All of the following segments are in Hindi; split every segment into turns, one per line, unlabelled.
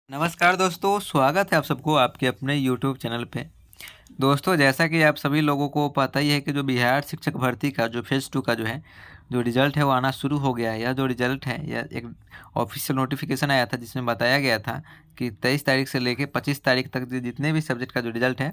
नमस्कार दोस्तों, स्वागत है आप सबको आपके अपने YouTube चैनल पे। दोस्तों, जैसा कि आप सभी लोगों को पता ही है कि जो बिहार शिक्षक भर्ती का जो फेज़ 2 का जो रिज़ल्ट है वो आना शुरू हो गया है। यह जो रिज़ल्ट है यह एक ऑफ़िशियल नोटिफ़िकेशन आया था जिसमें बताया गया था कि 23 तारीख से लेके 25 तारीख तक जितने भी सब्जेक्ट का जो रिज़ल्ट है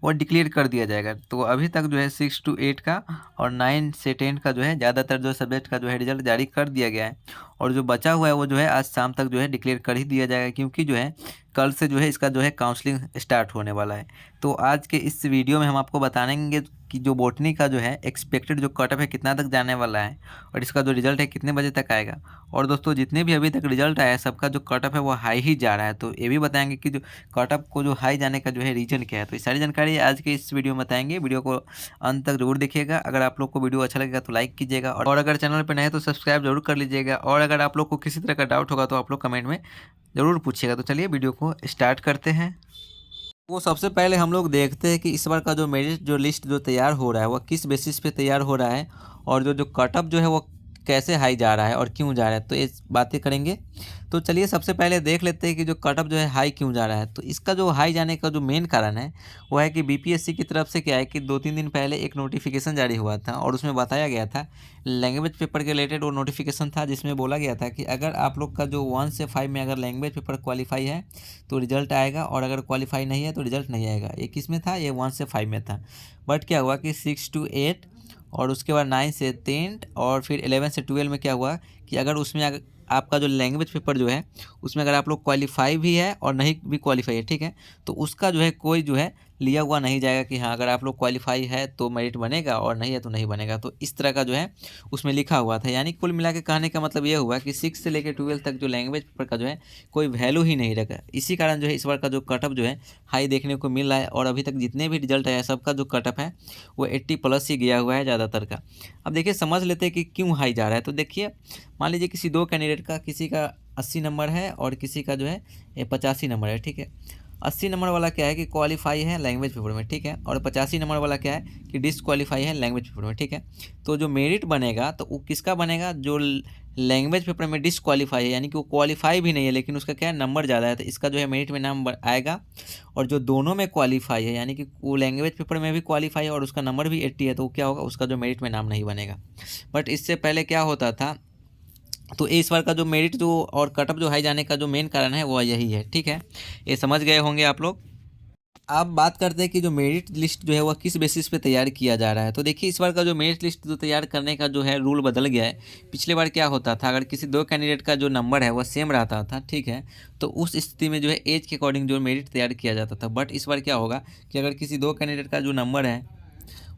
वो डिक्लेयर कर दिया जाएगा। तो अभी तक जो है 6 to 8 का और 9 से 10 का जो है ज़्यादातर जो सब्जेक्ट का जो है रिज़ल्ट जारी कर दिया गया है। और जो बचा हुआ है वो जो है आज शाम तक जो है डिक्लेयर कर ही दिया जाएगा, क्योंकि जो है कल से जो है इसका जो है काउंसलिंग स्टार्ट होने वाला है। तो आज के इस वीडियो में हम आपको बताएंगे कि जो बॉटनी का जो है एक्सपेक्टेड जो कट ऑफ है कितना तक जाने वाला है और इसका जो रिजल्ट है कितने बजे तक आएगा। और दोस्तों, जितने भी अभी तक रिजल्ट आया है सबका जो कट ऑफ है वो हाई ही जा रहा है। तो ये भी बताएंगे कि जो कट ऑफ को जो हाई जाने का जो है रीजन क्या है। तो ये सारी जानकारी आज के इस वीडियो में बताएंगे। वीडियो को अंत तक जरूर देखिएगा। अगर आप लोग को वीडियो अच्छा लगेगा तो लाइक कीजिएगा, और अगर चैनल पर नए हैं तो सब्सक्राइब जरूर कर लीजिएगा। और अगर आप लोग को किसी तरह का डाउट होगा तो आप लोग कमेंट में ज़रूर पूछिएगा। तो चलिए वीडियो को स्टार्ट करते हैं। वो सबसे पहले हम लोग देखते हैं कि इस बार का जो मेरिट जो लिस्ट जो तैयार हो रहा है वह किस बेसिस पे तैयार हो रहा है, और जो जो कट ऑफ जो है वो कैसे हाई जा रहा है और क्यों जा रहा है, तो ये बातें करेंगे। तो चलिए सबसे पहले देख लेते हैं कि जो कट ऑफ जो है हाई क्यों जा रहा है। तो इसका जो हाई जाने का जो मेन कारण है वो है कि बीपीएससी की तरफ से क्या है कि 2-3 दिन पहले एक नोटिफिकेशन जारी हुआ था और उसमें बताया गया था, लैंग्वेज पेपर के रिलेटेड वो नोटिफिकेशन था, जिसमें बोला गया था कि अगर आप लोग का जो 1 से 5 में अगर लैंग्वेज पेपर क्वालिफाई है तो रिजल्ट आएगा, और अगर क्वालिफाई नहीं है तो रिजल्ट नहीं आएगा। ये किस में था? ये 1 से 5 में था। बट क्या हुआ कि 6 to 8 और उसके बाद 9 से 10 और फिर 11 से 12 में क्या हुआ कि अगर उसमें आपका जो लैंग्वेज पेपर जो है उसमें अगर आप लोग क्वालिफाई भी है और नहीं भी क्वालिफाई है, ठीक है, तो उसका जो है कोई जो है लिया हुआ नहीं जाएगा कि हाँ अगर आप लोग क्वालिफाई है तो मेरिट बनेगा और नहीं है तो नहीं बनेगा। तो इस तरह का जो है उसमें लिखा हुआ था। यानी कुल मिला के कहने का मतलब ये हुआ कि 6 से लेकर 12 तक जो लैंग्वेज पेपर का जो है कोई वैल्यू ही नहीं रखा। इसी कारण जो है इस बार का जो कटअप जो है हाई देखने को मिल रहा है। और अभी तक जितने भी रिजल्ट आया सबका जो कटअप है वो 80+ ही गया हुआ है ज़्यादातर का। अब देखिए समझ लेते हैं कि क्यों हाई जा रहा है। तो देखिए, मान लीजिए किसी दो कैंडिडेट का, किसी का 80 नंबर है और किसी का जो है 85 नंबर है, ठीक है। 80 नंबर वाला क्या है कि क्वालिफाई है लैंग्वेज पेपर में, ठीक है, और 85 नंबर वाला क्या है कि डिसक्वालीफाई है लैंग्वेज पेपर में, ठीक है। तो जो मेरिट बनेगा तो वो किसका बनेगा? जो लैंग्वेज पेपर में डिसक्वालीफाई है, यानी कि वो क्वालिफाई भी नहीं है लेकिन उसका क्या है नंबर ज़्यादा है, तो इसका जो है मेरिट में नाम आएगा। और जो दोनों में क्वालिफाई है, यानी कि वो लैंग्वेज पेपर में भी क्वालिफाई है और उसका नंबर भी 80 है, तो क्या होगा? उसका जो मेरिट में नाम नहीं बनेगा। बट इससे पहले क्या होता था? तो इस बार का जो मेरिट जो और कटअप जो हाई जाने का जो मेन कारण है वो यही है, ठीक है। ये समझ गए होंगे आप लोग। अब बात करते हैं कि जो मेरिट लिस्ट जो है वह किस बेसिस पे तैयार किया जा रहा है। तो देखिए इस बार का जो मेरिट लिस्ट जो तैयार करने का जो है रूल बदल गया है। पिछले बार क्या होता था, अगर किसी दो कैंडिडेट का जो नंबर है वह सेम रहता था, ठीक है, तो उस स्थिति में जो है एज के अकॉर्डिंग जो मेरिट तैयार किया जाता था। बट इस बार क्या होगा कि अगर किसी दो कैंडिडेट का जो नंबर है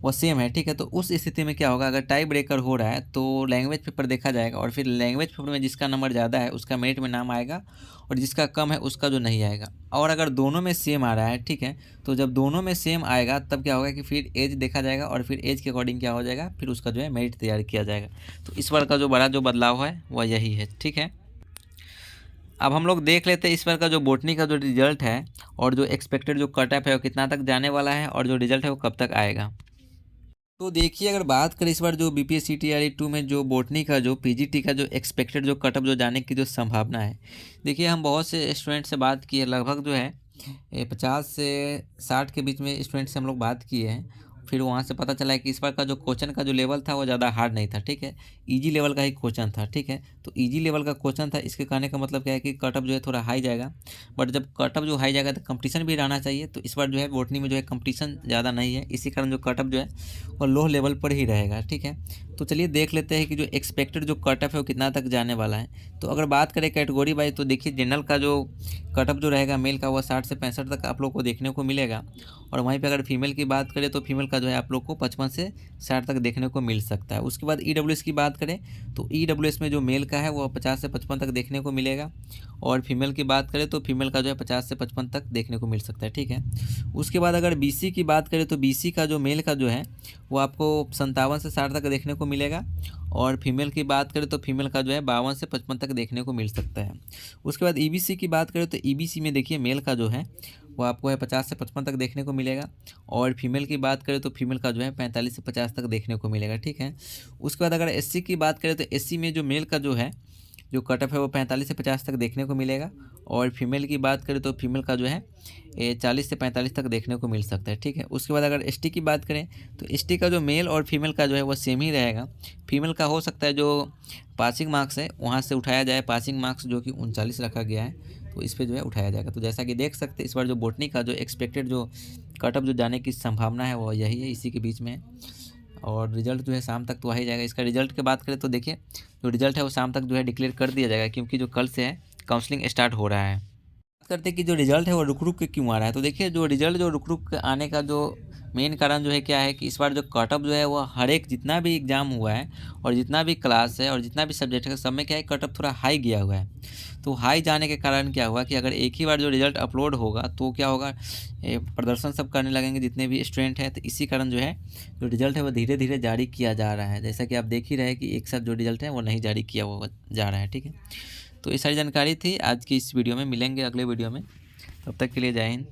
वो सेम है, ठीक है, तो उस स्थिति में क्या होगा, अगर टाई ब्रेकर हो रहा है तो लैंग्वेज पेपर देखा जाएगा और फिर लैंग्वेज पेपर में जिसका नंबर ज़्यादा है उसका मेरिट में नाम आएगा और जिसका कम है उसका जो नहीं आएगा। और अगर दोनों में सेम आ रहा है, ठीक है, तो जब दोनों में सेम आएगा तब क्या होगा कि फिर एज देखा जाएगा और फिर एज के अकॉर्डिंग क्या हो जाएगा, फिर उसका जो है मेरिट तैयार किया जाएगा। तो इस बार का जो बड़ा जो बदलाव है वह यही है, ठीक है। अब हम लोग देख लेते हैं इस बार का जो बॉटनी का जो रिजल्ट है और जो एक्सपेक्टेड जो कट ऑफ है वो कितना तक जाने वाला है और जो रिजल्ट है वो कब तक आएगा। तो देखिए, अगर बात करें इस बार जो बीपीएससी टीआरई 2 में जो बॉटनी का जो पीजीटी का जो एक्सपेक्टेड जो कटअप जो जाने की जो संभावना है, देखिए हम बहुत से स्टूडेंट से बात की है, लगभग जो है 50 से 60 के बीच में स्टूडेंट से हम लोग बात किए हैं। फिर वहाँ से पता चला है कि इस बार का जो क्वेश्चन का जो लेवल था वो ज़्यादा हार्ड नहीं था, ठीक है, इजी लेवल का ही क्वेश्चन था, ठीक है। तो इजी लेवल का क्वेश्चन था, इसके कहने का मतलब क्या है कि कटअप जो है थोड़ा हाई जाएगा। बट जब कटअप जो हाई जाएगा तो कंपटीशन भी रहना चाहिए। तो इस बार जो है बॉटनी में जो है कंपटीशन ज़्यादा नहीं है, इसी कारण जो कटअप जो है वो लो लेवल पर ही रहेगा, ठीक है। तो चलिए देख लेते हैं कि जो एक्सपेक्टेड जो कटअप है वो कितना तक जाने वाला है। तो अगर बात करें कैटेगरी वाइज, तो देखिए जनरल का जो कटअप जो रहेगा मेल का, वह 60 से 65 तक आप लोग को देखने को मिलेगा। और वहीं पे अगर फीमेल की बात करें तो फीमेल का जो है आप लोग को 55 से 60 तक देखने को मिल सकता है। उसके बाद ईडब्ल्यूएस की बात करें तो ईडब्ल्यूएस में जो मेल का है वो 50 से 55 तक देखने को मिलेगा। और फीमेल की बात करें तो फीमेल का जो है 50 से 55 तक देखने को मिल सकता है, ठीक है। उसके बाद अगर बीसी की बात करें तो बीसी का जो मेल का जो है वो आपको 57 से 60 तक देखने को मिलेगा। और फीमेल की बात करें तो फीमेल का जो है 52 से 55 तक देखने को मिल सकता है। उसके बाद ईबीसी की बात करें तो ईबीसी में देखिए मेल का जो है वो आपको है 50 से 55 तक देखने को मिलेगा। और फीमेल की बात करें तो फीमेल का जो है 45 से 50 तक देखने को मिलेगा, ठीक है। उसके बाद अगर एससी की बात करें तो एससी में जो मेल का जो है जो कटअप है वो 45 से 50 तक देखने को मिलेगा। और फीमेल की बात करें तो फीमेल का जो है ये 40 से 45 तक देखने को मिल सकता है, ठीक है। उसके बाद अगर एसटी की बात करें तो एसटी का जो मेल और फीमेल का जो है वो सेम ही रहेगा। फीमेल का हो सकता है जो पासिंग मार्क्स है वहाँ से उठाया जाए, पासिंग मार्क्स जो कि 39 रखा गया है, तो इस पर जो है उठाया जाएगा। तो जैसा कि देख सकते हैं इस बार जो बॉटनी का जो एक्सपेक्टेड जो कटअप जो जाने की संभावना है वो यही है, इसी के बीच में है। और रिजल्ट जो है शाम तक तो आ ही जाएगा। इसका रिजल्ट की बात करें तो देखिए जो रिजल्ट है वो शाम तक जो है डिक्लेयर कर दिया जाएगा, क्योंकि जो कल से है काउंसलिंग स्टार्ट हो रहा है। बात करते हैं कि जो रिजल्ट है वो रुक रुक के क्यों आ रहा है, तो देखिए जो रिजल्ट जो रुक रुक के आने का जो मेन कारण जो है क्या है कि इस बार जो कटअप जो है वो हर एक जितना भी एग्ज़ाम हुआ है और जितना भी क्लास है और जितना भी सब्जेक्ट है सब में क्या है कटअप थोड़ा हाई गया हुआ है। तो हाई जाने के कारण क्या हुआ कि अगर एक ही बार जो रिजल्ट अपलोड होगा तो क्या होगा, प्रदर्शन सब करने लगेंगे जितने भी स्टूडेंट हैं। तो इसी कारण जो है जो रिजल्ट है वो धीरे धीरे जारी किया जा रहा है। जैसा कि आप देख ही रहे हैं कि एक साथ जो रिजल्ट है वो नहीं जारी किया हुआ जा रहा है, ठीक है। तो ये सारी जानकारी थी आज की इस वीडियो में। मिलेंगे अगले वीडियो में, तब तक के लिए जय हिंद।